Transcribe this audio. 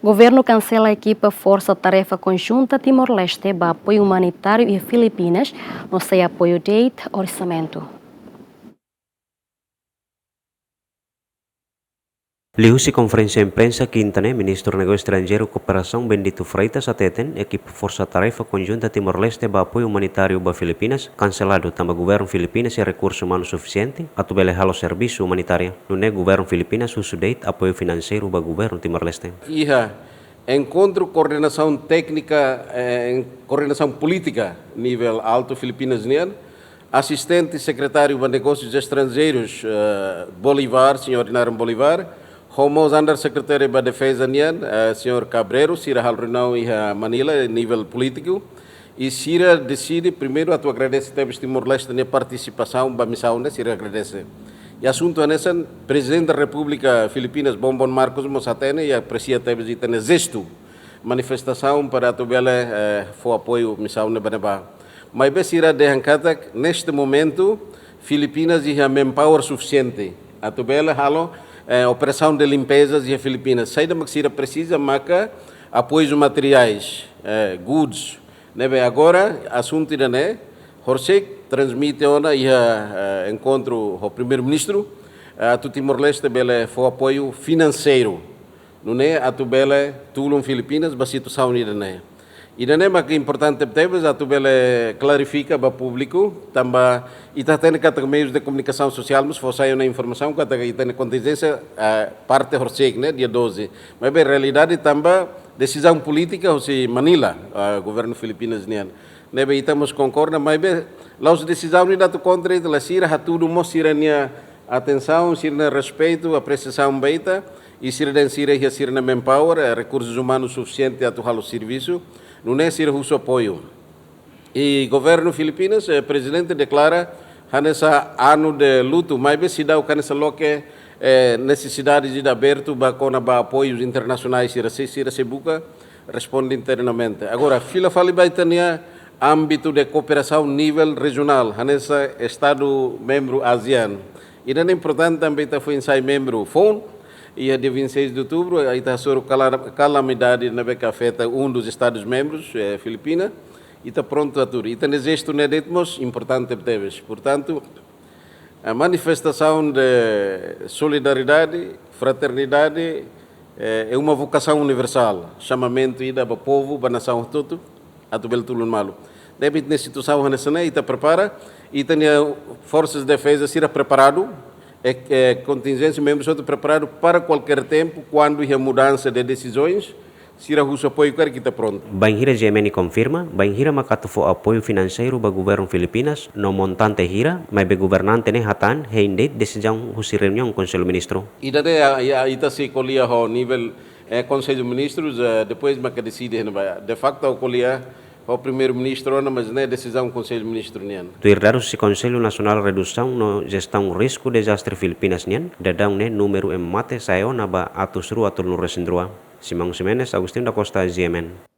Governo cancela a equipa Força Tarefa Conjunta Timor-Leste para apoio humanitário e Filipinas, não sei apoio de orçamento. Lihusi conferência imprensa quintane, Ministro do Negócio Estrangeiro e Cooperação Bendito Freitas ateten, equipe Força Tarefa Conjunta Timor-Leste para apoio humanitário para Filipinas, cancelado também governo Filipinas e recurso humano suficiente, atubele halo serviço humanitário. No governo Filipinas susudeit apoio financeiro para governo Timor-Leste. Encontro coordenação técnica, coordenação política nível alto Filipinas, assistente secretário de Negócios Estrangeiros Bolivar, senhor Inaram Bolivar, Homos under secretário da Defesa, senhor Cabreiro, Sira Halrunão e Manila, nível político, e Sira decide primeiro a tua agradece temos Timor-Leste na participação da missão, Sira agradece. E assunto é nessa, Presidente da República Filipinas, Bongbong Marcos Mosatene, e aprecia temos e tem gesto, manifestação para a tua for apoio missão na Banabá. Mas bem Sira de Hankata, neste momento, Filipinas e a manpower suficiente. A tua halo, operação de limpezas e a Filipinas. Saída que Sira precisa, marca apoios materiais, goods. Agora, assunto é Horsek transmite ona e encontro o primeiro-ministro a Timor-Leste bele foi apoio financeiro. Não é a tu bele tulum Filipinas ba situação nida e não é mas que importante temos a tu bele clarifica para público também e tá tendo que meios de comunicação social mas foi sair na informação que tá tem contingência parte Horsek né dia 12 mas bem realidade também decisão política ou se Manila governo Filipinas né nebe estamos concorda mas bem lá os decisão ni datu contra la sira hatudu mo sirania atenção sirna respeito apreciação beita e sirna sirna manpower recursos humanos suficiente a tu halo serviço não é sir uso apoio e governo Filipinas presidente declara nessa ano de luto mas bem se dá o canessa loque necessidade de aberto ba com apoios internacionais sira se buca responde internamente agora fila fali baitania âmbito de cooperação nível regional, nesse Estado membro ASEAN. E é importante também foi ensaio membro FON, e a de 26 de outubro, aí está sobre calamidade na beca afeta dos Estados membros, Filipinas, e está pronto a tudo. E tem gesto nedetmos importante teves. Portanto, a manifestação de solidariedade, fraternidade, é uma vocação universal, chamamento ida para o povo, para a nação toda, a tu beltulun malu. Deve ter situação nessa e está prepara e tem forças de defesa ser preparado contingência membros outro preparado para qualquer tempo quando há mudança de decisões se o apoio que está pronto. Banhira Gemeni confirma, Banhira makatufo apoio financeiro para governo Filipinas no montante hira, mas be governante ne hatan heinde decisão husi reunião Conselho Ministro. E daí está se colia ao nível Conselho de Ministros depois mas que decide de facto a colia o primeiro-ministro, mas não é decisão do Conselho de Ministros. Tu irdaros se Conselho Nacional Redução no gestão risco desastre Filipinas nian, dadang ne número em mate sayo na ba atusru atul no resendrua. Simão Ximenes, Agustín da Costa, GMN.